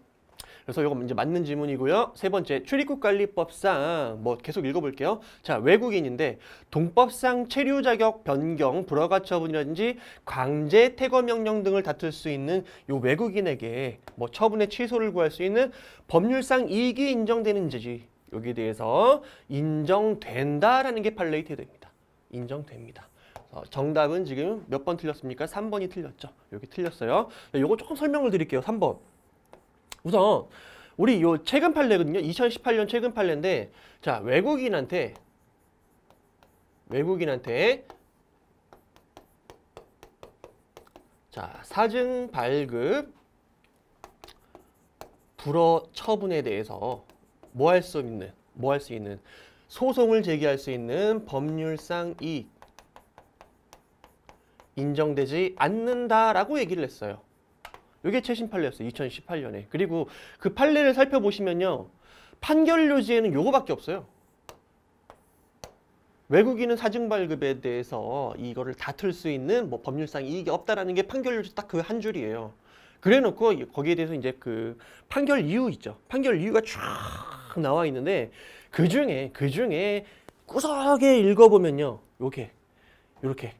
그래서 이거 이제 맞는 질문이고요. 세 번째, 출입국관리법상 뭐 계속 읽어볼게요. 자, 외국인인데 동법상 체류 자격 변경, 불허가 처분이라든지 강제 퇴거 명령 등을 다툴 수 있는 요 외국인에게 뭐 처분의 취소를 구할 수 있는 법률상 이익이 인정되는지 여기에 대해서 인정된다라는 게 판례의 태도입니다. 인정됩니다. 정답은 지금 몇 번 틀렸습니까? 3번이 틀렸죠. 여기 틀렸어요. 요거 조금 설명을 드릴게요. 3번. 우선 우리 요 최근 판례거든요. 2018년 최근 판례인데 자, 외국인한테 자, 사증 발급 불허 처분에 대해서 뭐 할 수 있는 소송을 제기할 수 있는 법률상 이익 인정되지 않는다라고 얘기를 했어요. 이게 최신 판례였어요. 2018년에. 그리고 그 판례를 살펴보시면요. 판결 요지에는 요거밖에 없어요. 외국인은 사증 발급에 대해서 이거를 다툴 수 있는 뭐 법률상 이익이 없다라는 게 판결 요지 딱 그 한 줄이에요. 그래 놓고 거기에 대해서 이제 그 판결 이유 있죠. 판결 이유가 쫙 나와 있는데 그 중에 구석에 읽어보면요. 요렇게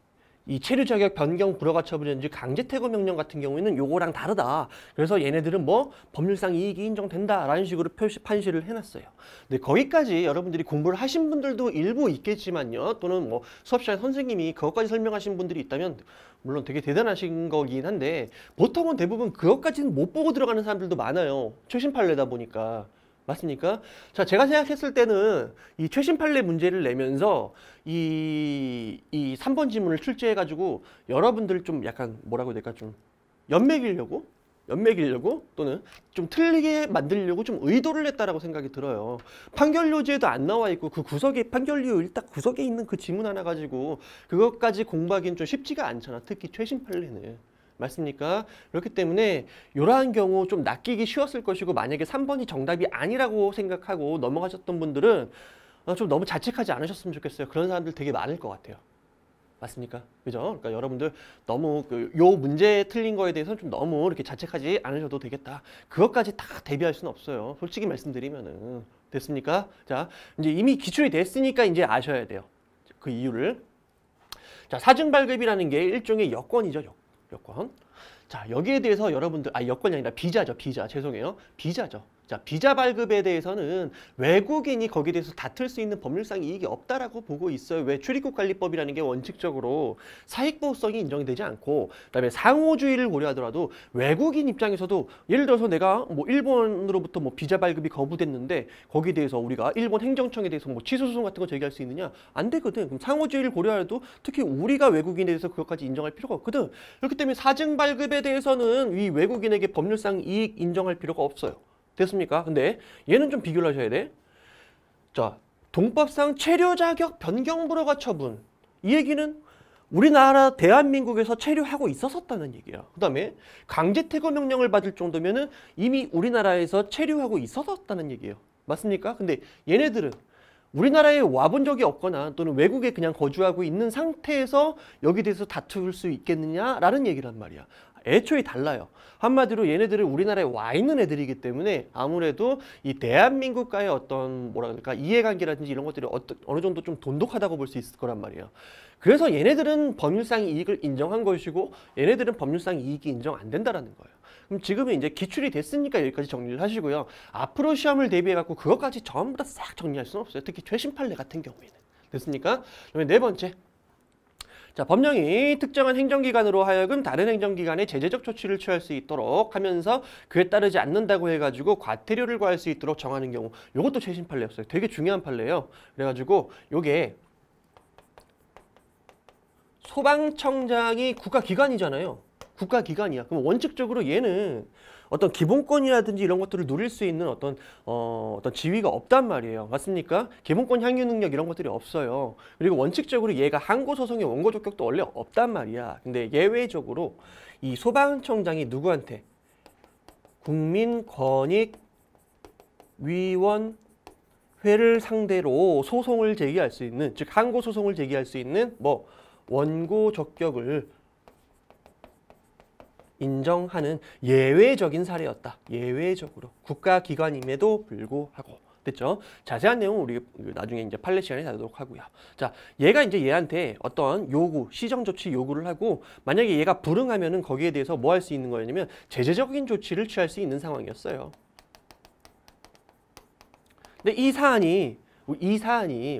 이 체류 자격 변경 불허가 처분이든지 강제 퇴거 명령 같은 경우에는 요거랑 다르다. 그래서 얘네들은 뭐 법률상 이익이 인정된다라는 식으로 판시를 해놨어요. 근데 거기까지 여러분들이 공부를 하신 분들도 일부 있겠지만요. 또는 뭐 수업 시간에 선생님이 그것까지 설명하신 분들이 있다면 물론 되게 대단하신 거긴 한데 보통은 대부분 그것까지는 못 보고 들어가는 사람들도 많아요. 최신 판례다 보니까. 맞습니까? 자, 제가 생각했을 때는 이 최신 판례 문제를 내면서 이 3번 지문을 출제해가지고 여러분들 좀 약간 뭐라고 해야 될까? 좀 연맥이려고 또는 좀 틀리게 만들려고 좀 의도를 했다라고 생각이 들어요. 판결 요지에도 안 나와 있고 그 구석에 판결 이유 딱 구석에 있는 그 지문 하나 가지고 그것까지 공부하기는 좀 쉽지가 않잖아. 특히 최신 판례는. 맞습니까? 그렇기 때문에 이러한 경우 좀 낚이기 쉬웠을 것이고 만약에 3번이 정답이 아니라고 생각하고 넘어가셨던 분들은 좀 너무 자책하지 않으셨으면 좋겠어요. 그런 사람들 되게 많을 것 같아요. 맞습니까? 그죠? 그러니까 여러분들 너무 요 문제 틀린 거에 대해서 좀 너무 이렇게 자책하지 않으셔도 되겠다. 그것까지 다 대비할 수는 없어요. 솔직히 말씀드리면은. 됐습니까? 자, 이제 이미 기출이 됐으니까 이제 아셔야 돼요. 그 이유를. 자, 사증 발급이라는 게 일종의 여권이죠. 여권. 자, 여기에 대해서 여러분들 여권이 아니라 비자죠. 비자. 죄송해요. 비자죠. 자, 비자 발급에 대해서는 외국인이 거기에 대해서 다툴 수 있는 법률상 이익이 없다라고 보고 있어요. 왜? 출입국관리법이라는 게 원칙적으로 사익보호성이 인정이 되지 않고 그다음에 상호주의를 고려하더라도 외국인 입장에서도 예를 들어서 내가 뭐 일본으로부터 뭐 비자 발급이 거부됐는데 거기에 대해서 우리가 일본 행정청에 대해서 뭐 취소 소송 같은 거 제기할 수 있느냐? 안 되거든. 그럼 상호주의를 고려해도 특히 우리가 외국인에 대해서 그것까지 인정할 필요가 없거든. 그렇기 때문에 사증 발급에 대해서는 이 외국인에게 법률상 이익 인정할 필요가 없어요. 됐습니까? 근데 얘는 좀 비교를 하셔야 돼. 자, 동법상 체류 자격 변경 불허가 처분. 이 얘기는 우리나라 대한민국에서 체류하고 있었다는 얘기야. 그다음에 강제 퇴거 명령을 받을 정도면은 이미 우리나라에서 체류하고 있었다는 얘기예요. 맞습니까? 근데 얘네들은 우리나라에 와본 적이 없거나 또는 외국에 그냥 거주하고 있는 상태에서 여기에 대해서 다툴 수 있겠느냐라는 얘기란 말이야. 애초에 달라요. 한마디로 얘네들은 우리나라에 와 있는 애들이기 때문에 아무래도 이 대한민국과의 어떤 뭐라 그럴까 이해관계라든지 이런 것들이 어느 정도 좀 돈독하다고 볼 수 있을 거란 말이에요. 그래서 얘네들은 법률상 이익을 인정한 것이고 얘네들은 법률상 이익이 인정 안 된다라는 거예요. 그럼 지금은 이제 기출이 됐으니까 여기까지 정리를 하시고요. 앞으로 시험을 대비해 갖고 그것까지 전부 다 싹 정리할 수는 없어요. 특히 최신 판례 같은 경우에는. 됐습니까? 그다음에 네 번째. 자, 법령이 특정한 행정기관으로 하여금 다른 행정기관에 제재적 조치를 취할 수 있도록 하면서 그에 따르지 않는다고 해가지고 과태료를 과할 수 있도록 정하는 경우, 요것도 최신 판례였어요. 되게 중요한 판례예요. 그래가지고 요게 소방청장이 국가기관이잖아요. 국가기관이야. 그럼 원칙적으로 얘는 어떤 기본권이라든지 이런 것들을 누릴 수 있는 어떤 지위가 없단 말이에요. 맞습니까? 기본권 향유 능력 이런 것들이 없어요. 그리고 원칙적으로 얘가 항고 소송의 원고 적격도 원래 없단 말이야. 근데 예외적으로 이 소방청장이 누구한테 국민권익위원회를 상대로 소송을 제기할 수 있는, 즉 항고 소송을 제기할 수 있는 뭐 원고 적격을 인정하는 예외적인 사례였다. 예외적으로 국가기관임에도 불구하고. 됐죠? 자세한 내용은 우리 나중에 이제 판례 시간에 다루도록 하고요. 자, 얘가 이제 얘한테 어떤 요구, 시정 조치 요구를 하고 만약에 얘가 불응하면은 거기에 대해서 뭐 할 수 있는 거였냐면 제재적인 조치를 취할 수 있는 상황이었어요. 근데 이 사안이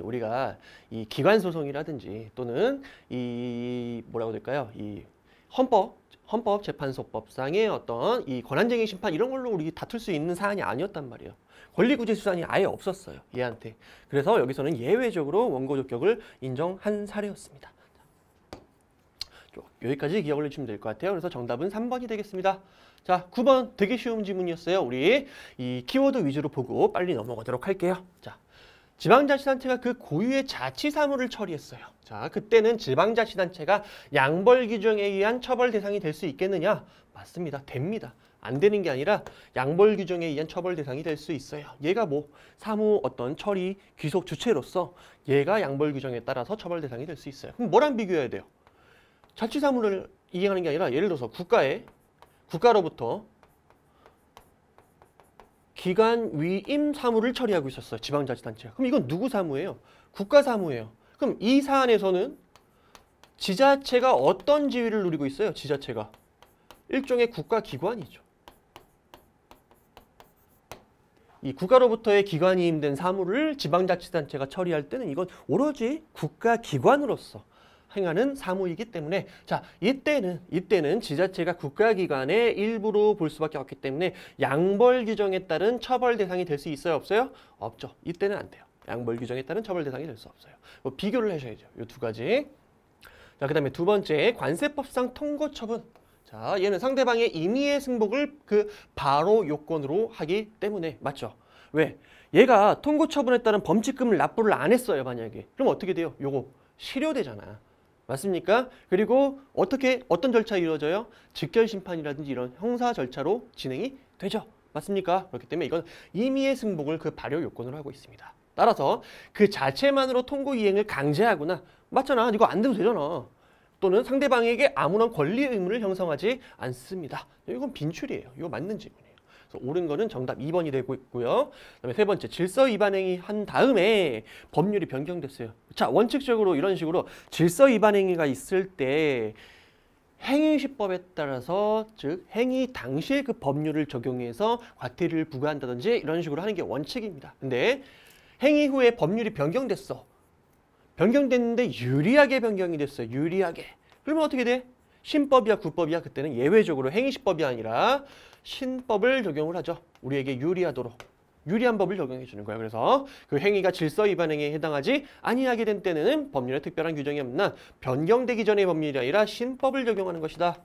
우리가 이 기관 소송이라든지 또는 이 뭐라고 될까요? 이 헌법재판소법상의 어떤 이 권한쟁의 심판 이런 걸로 우리 다툴 수 있는 사안이 아니었단 말이에요. 권리구제 수단이 아예 없었어요. 얘한테. 그래서 여기서는 예외적으로 원고 적격을 인정한 사례였습니다. 여기까지 기억을 해주시면 될 것 같아요. 그래서 정답은 3번이 되겠습니다. 자, 9번 되게 쉬운 지문이었어요. 우리 이 키워드 위주로 보고 빨리 넘어가도록 할게요. 자, 지방자치단체가 그 고유의 자치사무를 처리했어요. 자, 그때는 지방자치단체가 양벌 규정에 의한 처벌 대상이 될 수 있겠느냐? 맞습니다. 됩니다. 안 되는 게 아니라 양벌 규정에 의한 처벌 대상이 될 수 있어요. 얘가 뭐 사무 어떤 처리 귀속 주체로서 얘가 양벌 규정에 따라서 처벌 대상이 될 수 있어요. 그럼 뭐랑 비교해야 돼요? 자치사무를 이행하는 게 아니라 예를 들어서 국가로부터 기관 위임 사무를 처리하고 있었어요. 지방자치단체가. 그럼 이건 누구 사무예요? 국가 사무예요. 그럼 이 사안에서는 지자체가 어떤 지위를 누리고 있어요? 지자체가 일종의 국가기관이죠. 이 국가로부터의 기관 위임된 사무를 지방자치단체가 처리할 때는 이건 오로지 국가기관으로서 행하는 사무이기 때문에 자, 이때는 지자체가 국가기관의 일부로 볼 수밖에 없기 때문에 양벌 규정에 따른 처벌 대상이 될 수 있어요? 없어요? 없죠. 이때는 안 돼요. 양벌 규정에 따른 처벌 대상이 될 수 없어요. 뭐 비교를 하셔야죠. 이 두 가지. 자, 그 다음에 두 번째 관세법상 통고 처분. 자, 얘는 상대방의 임의의 승복을 그 바로 요건으로 하기 때문에 맞죠? 왜? 얘가 통고 처분에 따른 범칙금을 납부를 안 했어요. 만약에. 그럼 어떻게 돼요? 요거 실효되잖아. 맞습니까? 그리고 어떤 절차 이루어져요? 직결심판이라든지 이런 형사 절차로 진행이 되죠. 맞습니까? 그렇기 때문에 이건 임의의 승복을 그 발효 요건으로 하고 있습니다. 따라서 그 자체만으로 통고 이행을 강제하거나 맞잖아. 이거 안 돼도 되잖아. 또는 상대방에게 아무런 권리 의무를 형성하지 않습니다. 이건 빈출이에요. 이거 맞는 지문이에요. 그래서 옳은 거는 정답 2번이 되고 있고요. 그다음에 세 번째, 질서 위반 행위 한 다음에 법률이 변경됐어요. 자, 원칙적으로 이런 식으로 질서 위반 행위가 있을 때 행위시법에 따라서 즉 행위 당시에 그 법률을 적용해서 과태료를 부과한다든지 이런 식으로 하는 게 원칙입니다. 근데 행위 후에 법률이 변경됐어. 변경됐는데 유리하게 변경이 됐어요. 유리하게. 그러면 어떻게 돼? 신법이야 구법이야? 그때는 예외적으로 행위시법이 아니라 신법을 적용을 하죠. 우리에게 유리하도록. 유리한 법을 적용해 주는 거예요. 그래서 그 행위가 질서 위반 행위에 해당하지 아니하게 된 때는 법률에 특별한 규정이 없나 변경되기 전의 법률이 아니라 신법을 적용하는 것이다.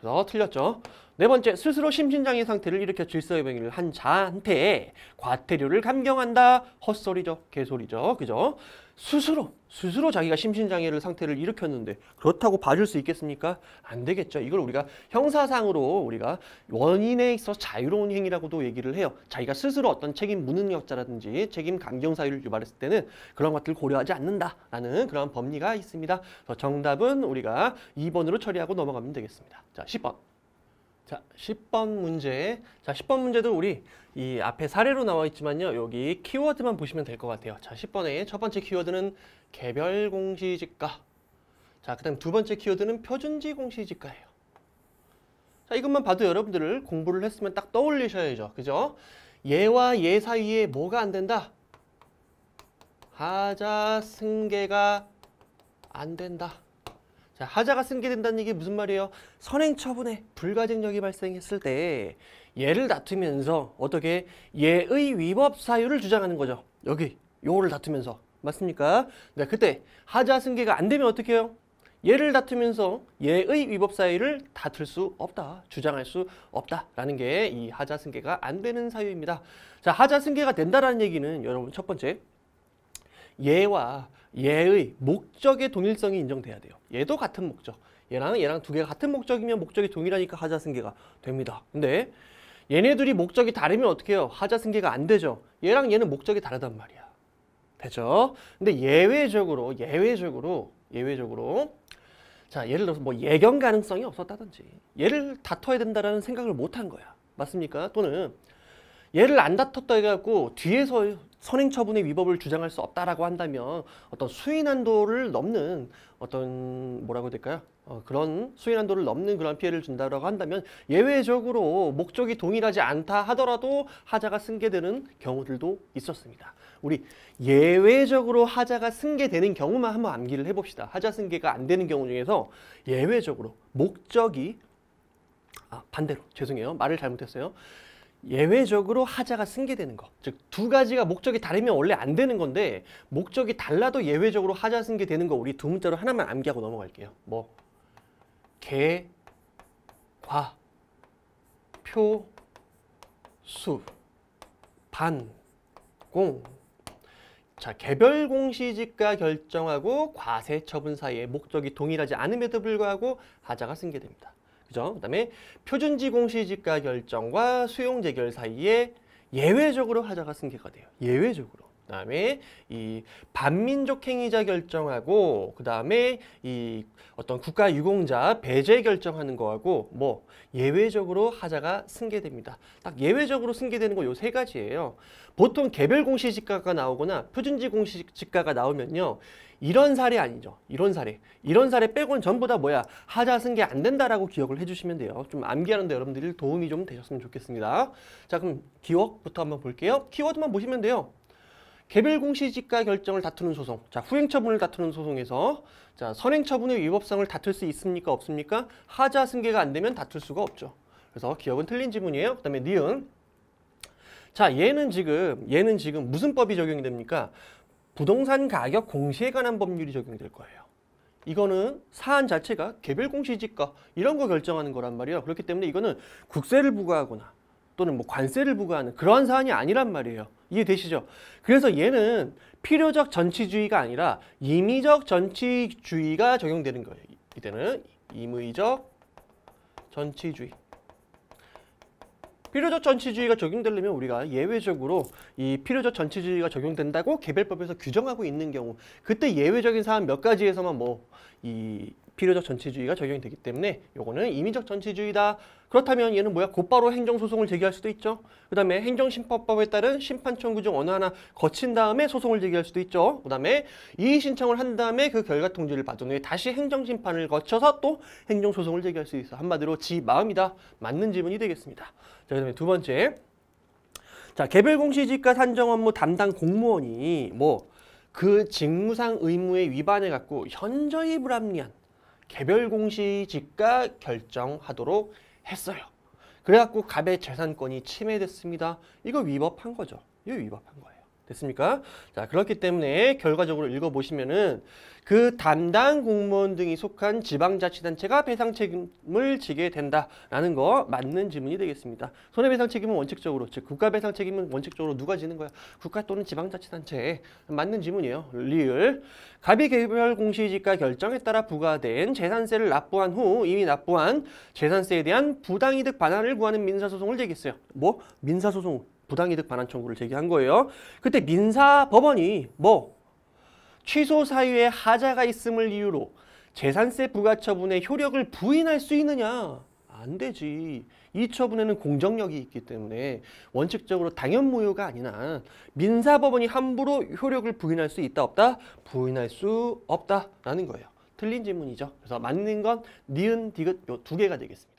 그래서 틀렸죠. 네 번째, 스스로 심신장애 상태를 일으켜 질서 위반 행위를 한 자한테 과태료를 감경한다. 헛소리죠. 개소리죠. 그죠? 스스로 자기가 심신장애를 상태를 일으켰는데 그렇다고 봐줄 수 있겠습니까? 안 되겠죠. 이걸 우리가 형사상으로 우리가 원인에 있어서 자유로운 행위라고도 얘기를 해요. 자기가 스스로 어떤 책임 무능력자라든지 책임 강경 사유를 유발했을 때는 그런 것들을 고려하지 않는다라는 그런 법리가 있습니다. 그래서 정답은 우리가 2번으로 처리하고 넘어가면 되겠습니다. 자, 10번. 자, 10번 문제. 자, 10번 문제도 우리 이 앞에 사례로 나와 있지만요. 여기 키워드만 보시면 될 것 같아요. 자, 10번의 첫 번째 키워드는 개별 공시지가. 자, 그 다음 두 번째 키워드는 표준지 공시지가예요. 자, 이것만 봐도 여러분들 공부를 했으면 딱 떠올리셔야죠. 그죠? 얘와 얘 사이에 뭐가 안 된다? 하자 승계가 안 된다. 자, 하자가 승계된다는 얘기 무슨 말이에요? 선행 처분에 불가증력이 발생했을 때 얘를 다투면서 어떻게 얘의 위법 사유를 주장하는 거죠. 여기 요거를 다투면서 맞습니까? 네, 그때 하자 승계가 안 되면 어떻게 해요? 얘를 다투면서 얘의 위법 사유를 다툴 수 없다, 주장할 수 없다라는 게 이 하자 승계가 안 되는 사유입니다. 자, 하자 승계가 된다라는 얘기는 여러분 첫 번째 얘와 얘의 목적의 동일성이 인정돼야 돼요. 얘도 같은 목적. 얘랑 두 개가 같은 목적이면 목적이 동일하니까 하자 승계가 됩니다. 근데 얘네들이 목적이 다르면 어떻게 해요? 하자 승계가 안 되죠. 얘랑 얘는 목적이 다르단 말이야. 되죠? 근데 예외적으로 자, 예를 들어서 뭐 예견 가능성이 없었다든지 얘를 다퉈야 된다라는 생각을 못 한 거야. 맞습니까? 또는 얘를 안 다퉜다 해갖고 뒤에서 선행처분의 위법을 주장할 수 없다라고 한다면 어떤 수위난도를 넘는 어떤 뭐라고 해야 될까요? 그런 수위난도를 넘는 그런 피해를 준다라고 한다면 예외적으로 목적이 동일하지 않다 하더라도 하자가 승계되는 경우들도 있었습니다. 우리 예외적으로 하자가 승계되는 경우만 한번 암기를 해봅시다. 하자 승계가 안 되는 경우 중에서 예외적으로 목적이 반대로 죄송해요. 말을 잘못했어요. 예외적으로 하자가 승계되는 거. 즉, 두 가지가 목적이 다르면 원래 안 되는 건데 목적이 달라도 예외적으로 하자 승계되는 거 우리 두 문자로 하나만 암기하고 넘어갈게요. 뭐 개, 과, 표, 수, 반, 공. 자, 개별 공시지가 결정하고 과세 처분 사이에 목적이 동일하지 않음에도 불구하고 하자가 승계됩니다. 그죠? 그다음에 표준지 공시지가 결정과 수용 재결 사이에 예외적으로 하자가 승계가 돼요. 예외적으로. 그다음에 이 반민족 행위자 결정하고 그다음에 이 어떤 국가 유공자 배제 결정하는 거하고 뭐 예외적으로 하자가 승계됩니다. 딱 예외적으로 승계되는 거 요 세 가지예요. 보통 개별 공시지가가 나오거나 표준지 공시지가가 나오면요. 이런 사례 아니죠. 이런 사례 빼고는 전부 다 뭐야? 하자 승계 안 된다라고 기억을 해주시면 돼요. 좀 암기하는데 여러분들이 도움이 좀 되셨으면 좋겠습니다. 자, 그럼 기억부터 한번 볼게요. 키워드만 보시면 돼요. 개별 공시지가 결정을 다투는 소송. 자, 후행처분을 다투는 소송에서 자, 선행처분의 위법성을 다툴 수 있습니까? 없습니까? 하자 승계가 안 되면 다툴 수가 없죠. 그래서 기억은 틀린 지문이에요. 그다음에 니은. 자, 얘는 지금 무슨 법이 적용이 됩니까? 부동산 가격 공시에 관한 법률이 적용될 거예요. 이거는 사안 자체가 개별 공시지가 이런 거 결정하는 거란 말이에요. 그렇기 때문에 이거는 국세를 부과하거나 또는 뭐 관세를 부과하는 그러한 사안이 아니란 말이에요. 이해되시죠? 그래서 얘는 필요적 전치주의가 아니라 임의적 전치주의가 적용되는 거예요. 이때는 임의적 전치주의. 필요적 전치주의가 적용되려면 우리가 예외적으로 이 필요적 전치주의가 적용된다고 개별법에서 규정하고 있는 경우 그때 예외적인 사안 몇 가지에서만 뭐 이 필요적 전치주의가 적용이 되기 때문에 요거는 임의적 전치주의다. 그렇다면 얘는 뭐야? 곧바로 행정소송을 제기할 수도 있죠. 그 다음에 행정심판법에 따른 심판 청구 중 어느 하나 거친 다음에 소송을 제기할 수도 있죠. 그 다음에 이의 신청을 한 다음에 그 결과 통지를 받은 후에 다시 행정심판을 거쳐서 또 행정소송을 제기할 수 있어. 한마디로 지 마음이다. 맞는 질문이 되겠습니다. 자, 그 다음에 두 번째. 자, 개별 공시지가 산정 업무 담당 공무원이 뭐 그 직무상 의무에 위반해 갖고 현저히 불합리한 개별 공시지가 결정하도록 했어요. 그래갖고 갑의 재산권이 침해됐습니다. 이거 위법한 거죠. 이거 위법한 거예요. 됐습니까? 자, 그렇기 때문에 결과적으로 읽어보시면은 그 담당 공무원 등이 속한 지방자치단체가 배상 책임을 지게 된다라는 거 맞는 질문이 되겠습니다. 손해배상 책임은 원칙적으로, 즉 국가배상 책임은 원칙적으로 누가 지는 거야? 국가 또는 지방자치단체. 맞는 질문이에요. 리을. 갑이 개별 공시지가 결정에 따라 부과된 재산세를 납부한 후 이미 납부한 재산세에 대한 부당이득 반환을 구하는 민사소송을 제기했어요. 뭐? 민사소송. 부당이득 반환 청구를 제기한 거예요. 그때 민사법원이 뭐 취소 사유에 하자가 있음을 이유로 재산세 부과 처분의 효력을 부인할 수 있느냐? 안 되지. 이 처분에는 공정력이 있기 때문에 원칙적으로 당연무효가 아니라 민사법원이 함부로 효력을 부인할 수 있다 없다? 부인할 수 없다라는 거예요. 틀린 질문이죠. 그래서 맞는 건 니은, 디귿 요 두 개가 되겠습니다.